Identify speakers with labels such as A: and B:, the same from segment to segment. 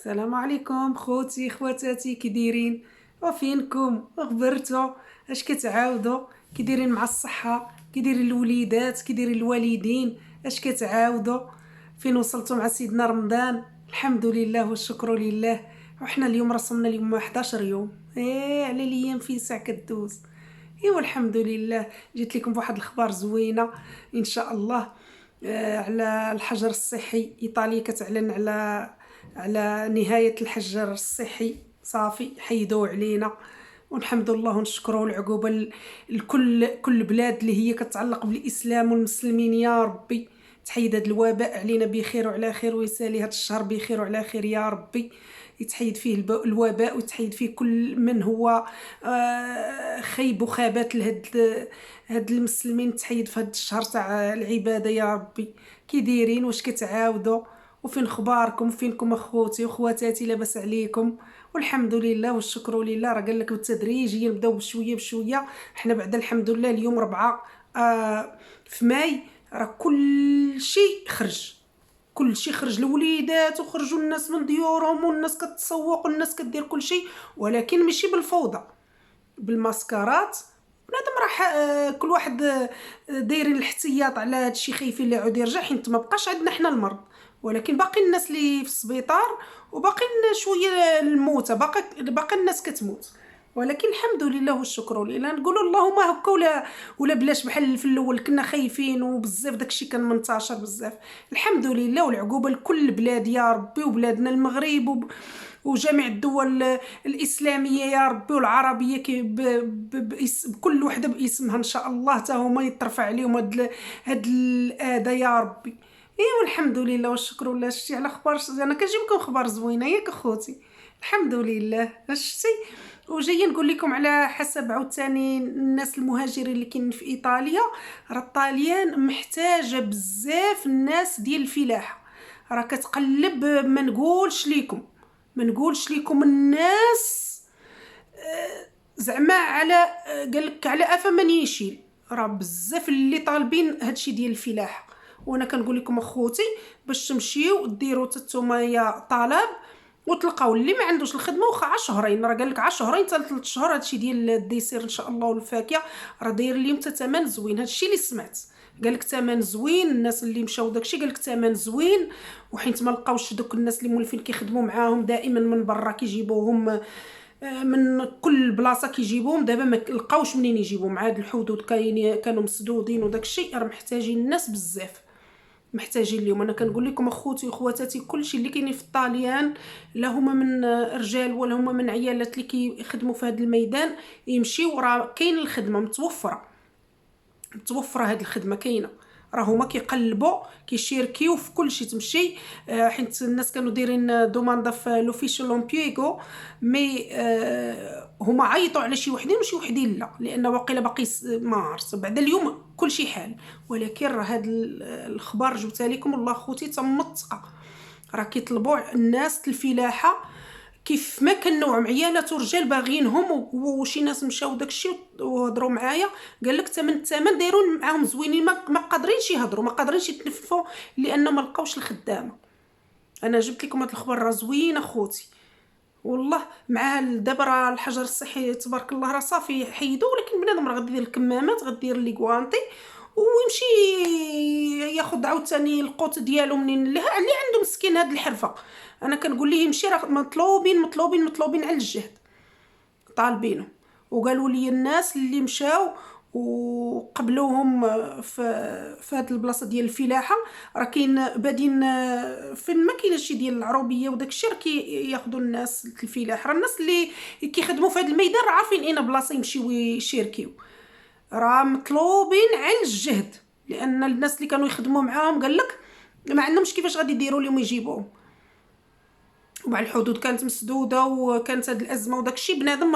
A: السلام عليكم خوتي خواتاتي، كي دايرين وفينكم غبرتوا؟ اش كتعاودوا؟ كي دايرين مع الصحه؟ كي دايرين الوليدات؟ كي دايرين الوالدين؟ اش كتعاودوا؟ فين وصلتوا مع سيدنا رمضان؟ الحمد لله والشكر لله. وحنا اليوم رسمنا اليوم 11 يوم، على الايام في ساعه كدوز. ايوا الحمد لله. جيت لكم بواحد الخبار زوينه ان شاء الله. على الحجر الصحي، ايطاليا كتعلن على نهايه الحجر الصحي، صافي حيدوا علينا. والحمد لله ونشكروا العقوبه لكل بلاد اللي هي كتعلق بالاسلام والمسلمين. يا ربي تحيد هذا الوباء علينا بخير وعلى خير، ويسالي هذا الشهر بخير وعلى خير يا ربي. يتحيد فيه الوباء، ويتحيد فيه كل من هو خيب وخابات هاد المسلمين. تحيد في هاد الشهر تاع العباده يا ربي. كي دايرين؟ واش كتعاودوا؟ وفين اخباركم؟ فينكم اخوتي وخواتاتي؟ لاباس عليكم؟ والحمد لله والشكر لله. راه قال لك بالتدريجيا نبداو بشويه بشويه. حنا بعد الحمد لله اليوم 4 في ماي، راه كل شيء خرج، كل شيء خرج. الوليدات وخرجوا الناس من ديورهم، والناس كتسوق والناس كدير كل شيء، ولكن ماشي بالفوضى، بالماسكارات. بنادم راح كل واحد دايرين الاحتياط على هادشي، خايفين لا يعود يرجع، حيت ما بقاش عندنا حنا المرض، ولكن باقي الناس اللي في السبيطار، وباقي شويه الموتى، باقي الناس كتموت. ولكن الحمد لله والشكر لله. نقولوا اللهم هكا ولا بلاش بحال في الاول كنا خايفين وبزاف داكشي كان منتشر بزاف. الحمد لله والعقوبه لكل البلاد يا ربي، وبلادنا المغرب وجميع الدول الاسلاميه يا ربي، والعربيه بكل وحده باسمها ان شاء الله، حتى هما يترفع عليهم هاد الاذى يا ربي. ايوا الحمد لله والشكر لله. شتي على اخبار؟ انا كنجيب لكم اخبار زوينه ياك اخوتي؟ الحمد لله. شتي؟ وجايه نقول لكم على حسب عاوتاني الناس المهاجرين اللي كاين في ايطاليا. راه الطاليان محتاجه بزاف الناس ديال الفلاحه. راه كتقلب، ما نقولش ليكم الناس زعما على قالك على افا من يشيل. راه بزاف اللي طالبين هادشي ديال الفلاحه. وانا كنقول لكم اخوتي باش تمشيو ديروا تتوما طلب، وتلقاو اللي ما عندوش الخدمه واخا 10 شهرين. راه قالك 10 شهرين حتى 3 شهور. هادشي ديال الديسير ان شاء الله والفاكهه راه داير ليهم ثمن زوين. هادشي اللي سمعت، قالك ثمن زوين. الناس اللي مشاو داكشي قالك ثمن زوين، وحيت ما لقاوش دوك الناس اللي مولفين كيخدموا معاهم دائما من برا كيجيبوهم من كل بلاصه كيجيبوهم. دابا ما لقاوش منين يجيبوا، مع هاد الحدود كانوا مسدودين وداك الشيء. راه محتاجين الناس بزاف، محتاجين اليوم. انا كنقول لكم اخوتي وخواتاتي كلشي اللي كاينين في الطاليان، لا هما من رجال ولا هما من عيالات اللي كيخدموا في هذا الميدان، يمشيو. راه كاين الخدمه متوفره هاد الخدمه كاينه. راه هما كيقلبوا كيشيركيو في كل شيء. تمشي حيت الناس كانوا دايرين دوماندا في لوفيشو لومبيغو، مي هما عيطوا على شي وحدين وشي وحدين لا، لان واقيلا باقي ما عرفت بعد اليوم كل شيء حال. ولكن راه هاد الخبر جبت لكم والله خوتي تم الثقه. راه كيطلبوا الناس الفلاحه كيف ما كان نوع عيالات ورجال باغينهم. وشي ناس مشاو داكشي وهضروا معايا، قال لك الثمن دايرون معاهم زوينين، ما قادرينش يهضروا، ما قادرينش يتنفسوا، لانه ما لقاوش الخدامه. انا جبت لكم هاد الخبر راه زوين اخوتي والله. مع دابا راه الحجر الصحي تبارك الله راه صافي حيدوا، ولكن بنادم راه غدير الكمامات، غدير لي كوانتي، ويمشي ياخذ عاوتاني القوت ديالو منين اللي عنده مسكين هاد الحرفه. انا كنقول ليه يمشي، راه مطلوبين على الجهد، طالبينهم. وقالوا لي الناس اللي مشاو وقبلوهم في هذه البلاصه ديال الفلاحه، راه كاين بادين فين ما كاينش شي ديال العروبيه وداك الشيء، راه كياخذوا الناس الفلاح. راه الناس اللي كيخدموا في هذا الميدان راه عارفين اين بلاصه يمشيو يشاركيو. راه مطلوبين على الجهد، لان الناس اللي كانوا يخدموا معاهم قال لك ما عندهمش كيفاش غادي يديروا لهم يجيبوهم، ومع الحدود كانت مسدوده وكانت هاد الازمه وداك الشيء. بنادم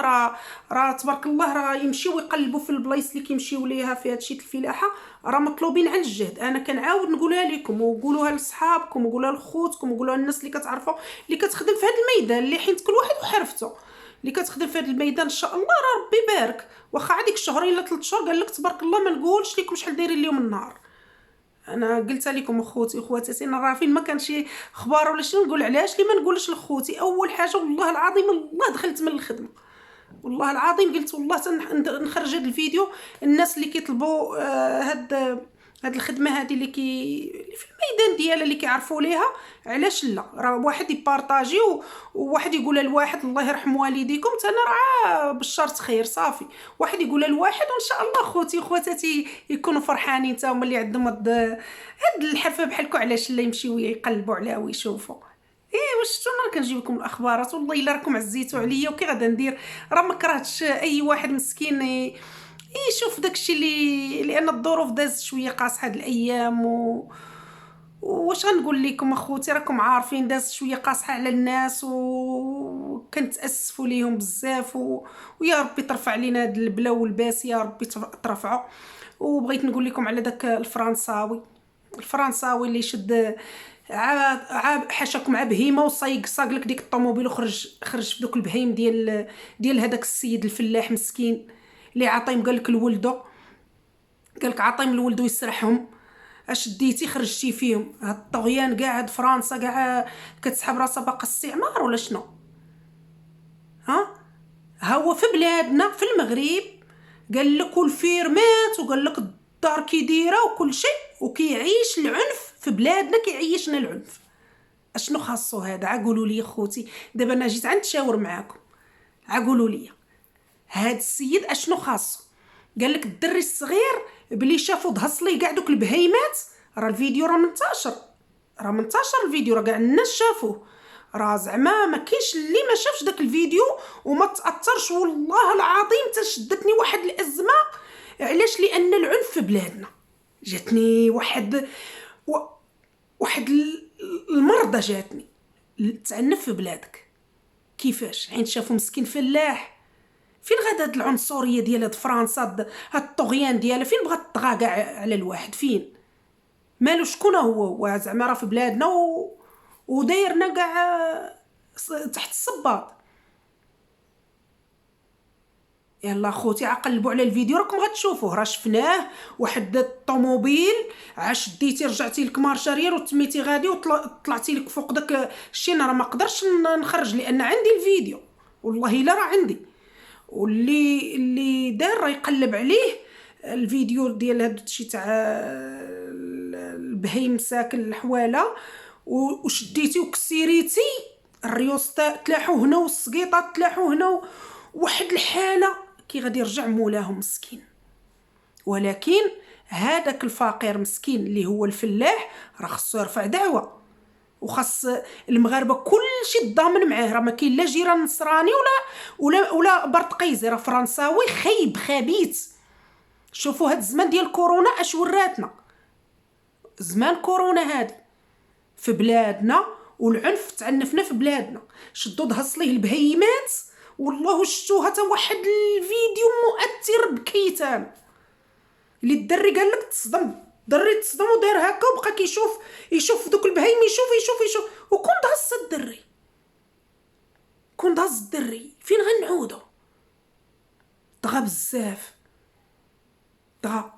A: راه تبارك الله راه يمشيو يقلبوا في البلايص اللي كيمشيو ليها في هادشي الفلاحه. راه مطلوبين على الجهد. انا كنعاود نقولها لكم، وقولوها لصحابكم، وقولوها لخوتكم، وقولوها للناس اللي كتعرفوا اللي كتخدم في هذا الميدان، اللي حيت كل واحد وحرفته اللي كتخدم في هذا الميدان. ان شاء الله راه ربي يبارك. واخا عندك شهرين ولا 3 شهور قال لك تبارك الله ما نقولش لكم شحال دايرين اليوم النهار. انا قلت لكم اخوتي وخواتاتي، انا راه فين ما كان شي اخبار ولا شنو نقول علاش لي ما نقولش لخوتي. اول حاجه والله العظيم الله دخلت من الخدمه، والله العظيم قلت والله نخرج هذا الفيديو. الناس اللي كيطلبوا هاد الخدمه هذه اللي في الميدان ديالها اللي كيعرفوا ليها، علاش لا؟ راه واحد يبارطاجي وواحد يقول لواحد الله يرحم والديكم، انا راه بالشرط خير صافي. واحد يقول لواحد وان شاء الله خوتي وخواتاتي يكونوا فرحانين حتى هما اللي عندهم هاد الحرفه بحالكم، علاش لا يمشيو يقلبوا عليها ويشوفوا. واش شفتوا؟ انا كنجيب لكم الاخبارات والله الا راكم عزيتوا عليا، وكي غادا ندير؟ راه ما كرهتش اي واحد مسكين يشوف داكشي لان الظروف دازت شويه قاصحه هاد الايام واش غنقول لكم اخوتي، راكم عارفين دازت شويه قاصحه على الناس وكنتاسفوا ليهم بزاف ويا ربي ترفع علينا هاد البلا والباس، يا ربي ترفعوا. وبغيت نقول لكم على داك الفرنساوي اللي شد عاب حاشاكم مع بهيمه وصايق لك ديك الطوموبيل وخرج في دوك البهيم ديال هذاك السيد الفلاح مسكين اللي عطيهم، قال لك لولدو، قال لك عطيهم لولدو يسرحهم. اش ديتي خرجتي فيهم؟ هاد الطغيان كاع هاد فرنسا كاع كتسحب راسها باقا استعمار ولا شنو؟ هو في بلادنا في المغرب قال لك الفيرمات وقال لك الدار كي دايره وكل شيء، وكيعيش العنف في بلادنا، كيعيشنا العنف. اشنو خاصو هذا؟ عقولوا لي خوتي، دابا انا جيت نتشاور معاكم، عقولوا لي هاد السيد اشنو خاصو؟ قال لك الدري الصغير بلي شافو دهص ليه كاع دوك البهيمات، راه الفيديو راه منتشر الفيديو، راه كاع الناس شافوه، راه زعما ما كاينش اللي ما شافش داك الفيديو وما تاثرش. والله العظيم تشدتني واحد الازمه، علاش؟ لان العنف في بلادنا. جاتني واحد المرضى، جاتني تعنف في بلادك كيفاش؟ حين شافوا مسكين فلاح. فين غادا هاد العنصريه ديال هاد فرنسا، هاد الطغيان ديالها فين بغات تطغى كاع على الواحد؟ فين مالو؟ شكون هو زعما راه في بلادنا ودايرنا كاع تحت الصباط. يلا خوتي عقلبوا على الفيديو راكم غتشوفوه، راه شفناه. واحد الطوموبيل عاش ديتي رجعتي لك مارشارير وتميتي غادي وطلعتي لك فوق داك الشيء. انا راه ما قدرش نخرج لان عندي الفيديو، والله الا راه عندي. واللي دار راه يقلب عليه الفيديو ديال هاد الشيء تاع البهيم ساكن الحواله وشديتي وكسيريتي الريوستا تلاحو هنا والسقيطات تلاحو هنا واحد الحاله كي غادي يرجع مولاهم مسكين. ولكن هذاك الفقير مسكين اللي هو الفلاح راه خصو يرفع دعوه، وخاص المغاربه كلشي تضامن معاه. راه ما كاين لا جيران نصراني ولا برتقيزي، راه فرنساوي خايب خبيث. شوفوا هاد الزمان ديال كورونا اش وراتنا، زمان كورونا هادي في بلادنا والعنف تعنفنا في بلادنا. شدوا دهص ليه البهيمات، والله شفتوا حتى واحد الفيديو مؤثر بكيتان اللي الدري قال لك تصدم، دري تصدم وداير هكا وبقى يشوف دوك البهيم، يشوف وكون دهص الدري، كون دهص الدري فين غنعودو؟ طغى بزاف، طغى.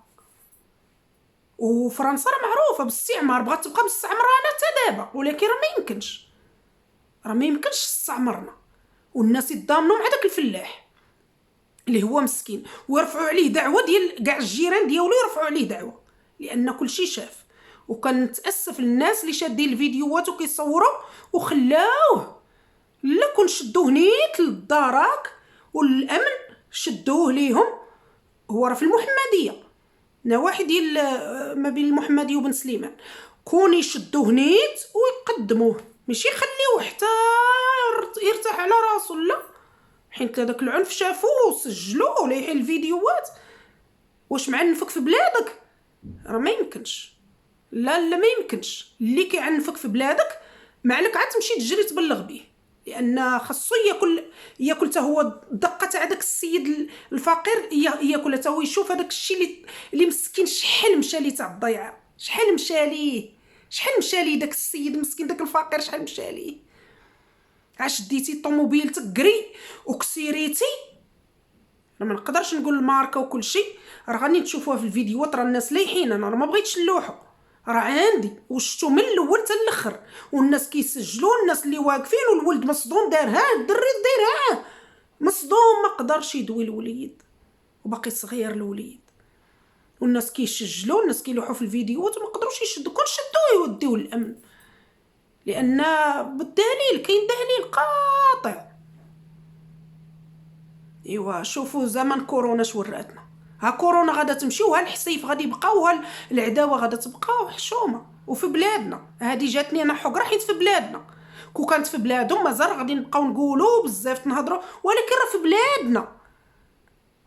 A: وفرنسا راه معروفه بالاستعمار، بغات تبقى مستعمرانا حتى دابا، ولكن راه ما يمكنش تستعمرنا. والناس يتضامنوا مع داك الفلاح اللي هو مسكين ويرفعوا عليه دعوه، ديال كاع الجيران ديالو يرفعوا عليه دعوه لان كل شيء شاف. وكنتاسف للناس اللي شادين الفيديوهات وكيصوروا وخلاوه. لا كون شدوه نيت للدارك والامن شدوه ليهم. هو راه في المحمديه، نواحي ديال ما بين المحمديه وبن سليمان، كون يشدوه نيت ويقدموه، ماشي يخليوه حتى يرتاح على راسو. لا، حيت هذاك العنف شافوه وسجلوه ليه الفيديوهات. واش معنفك في بلادك؟ راه ما يمكنش، لا ما يمكنش. اللي كيعنفك في بلادك ما عليك عاد تمشي تجري تبلغ به، لان خاصو ياكل حتى هو الدقه تاع داك السيد الفقير، ياكل حتى هو يشوف هذاك الشيء اللي مسكين شحال مشى ليه تاع الضيعه، شحال مشى ليه داك السيد مسكين، داك الفقير شحال مشى ليه. عاش ديتي الطوموبيل تكري وكسيريتي، انا ما نقدرش نقول الماركه وكل شيء، راه غادي تشوفوها في الفيديوهات، راه الناس لايحين. انا ما بغيتش نلوحو، راه عندي وشتو من الاول حتى الاخر، والناس كيسجلوا، الناس اللي واقفين، والولد مصدوم دارها، الدري دايرها مصدوم، ما قدرش يدوي الوليد وباقي صغير الوليد، والناس كيسجلوا، الناس كيلوحوا في الفيديوهات وما قدروش يشدوا، كون شدوه يوديوه للامن، لان بالدليل كاين دليل قاطع. ايوا شوفوا زمن كورونا وراتنا، ها كورونا غادا تمشي، وها الحسيف غادي يبقى، وها العداوه غادا تبقى وحشومه. وفي بلادنا هذه جاتني انا حقره حيت في بلادنا، كون كانت في بلادهم مازال غادي نبقاو نقولوا بزاف نهضروا، ولكن راه في بلادنا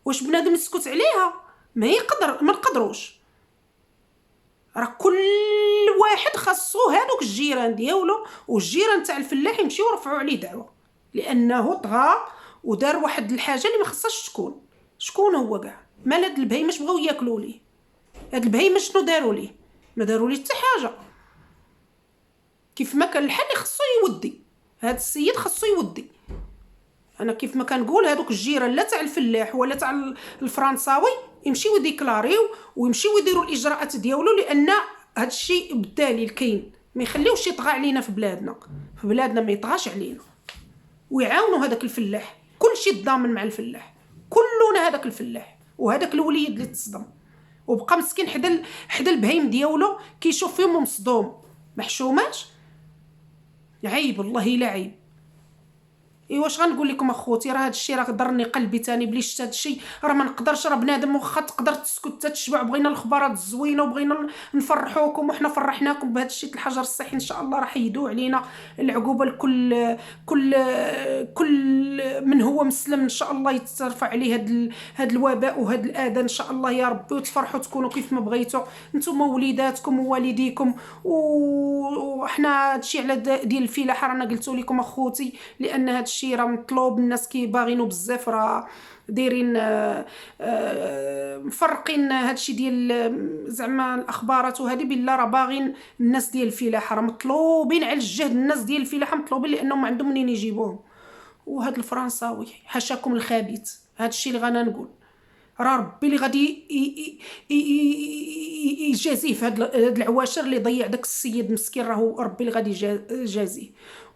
A: واش بنادم يسكت عليها؟ ما يقدر، ما نقدروش. راه كل واحد خاصو هادوك الجيران ديالو والجيران تاع الفلاح يمشيو يرفعوا عليه دعوه، لانه طغى ودار واحد الحاجه اللي ما خصهاش تكون. شكون هو كاع؟ مال هاد البهيمه بغاو ياكلوا ليه؟ هاد البهيمه شنو داروا ليه؟ ما داروا ليه حتى حاجه. كيف ما كان الحل خصو يودي، هاد السيد خصو يودي. انا كيف ما كنقول هادوك الجيران لا تاع الفلاح ولا تاع الفرنساوي يمشيو يديكلاريو ويمشيو يديروا الاجراءات ديالو، لان هاد الشيء بالدليل كاين. ما يخليوش يطغى علينا في بلادنا، في بلادنا ما يطغاش علينا، ويعاونوا هذاك الفلاح. كل شيء تضامن مع الفلاح، كلنا هذاك الفلاح وهذاك الوليد اللي تصدم وبقى مسكين حدا البهيم ديالو كيشوف فيهم مصدوم. محشوماش، عيب والله لا عيب. واش غنقول لكم اخوتي، راه هادشي راه ضرني قلبي تاني بلي شفت هادشي. راه ما نقدرش، راه بنادم واخا تقدر تسكت تتشبع، بغينا الاخبارات الزوينه وبغينا نفرحوكم وحنا فرحناكم بهادشي الحجر الصحي، ان شاء الله راح يدو علينا العقوبه لكل كل من هو مسلم، ان شاء الله يترفع عليه هاد الوباء وهاد الاذى ان شاء الله يا ربي، وتفرحوا تكونوا كيف ما بغيتوا نتوما وليداتكم ووالديكم. وحنا هادشي على ديال الفلاحه رانا قلتو لكم اخوتي، لان هادشي راه مطلوب، الناس كيباغينو بزاف، راه دايرين مفرقين هادشي ديال زعما الاخبارات وهذه بالله، راه باغين الناس ديال الفلاحه راه مطلوبين على الجهد، الناس ديال الفلاحه مطلوبين لانهم عندهم منين يجيبوهم. وهاد الفرنساوي حاشاكم الخبيث، هادشي اللي غانا نقول، راه ربي اللي غادي يجازيه في هاد العواشر اللي ضيع داك السيد مسكين، راه ربي اللي غادي يجازيه.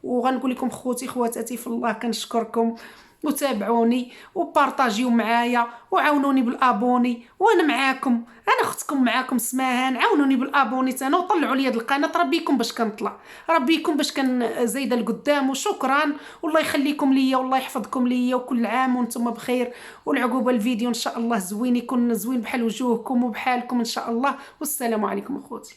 A: وغنقول لكم خوتي خواتاتي في الله، كنشكركم وتابعوني وبارطاجيو معايا وعاونوني بالابوني، وانا معاكم، انا اختكم معاكم سماهان، عاونوني بالابوني انا وطلعوا لي هاد القناه، ربيكم باش كنطلع، ربيكم باش كنزايده لقدام. وشكرا، والله يخليكم ليا والله يحفظكم ليا، وكل عام وانتم بخير، والعقوبه الفيديو ان شاء الله زوين، يكون زوين بحال وجوهكم وبحالكم ان شاء الله. والسلام عليكم اخوتي.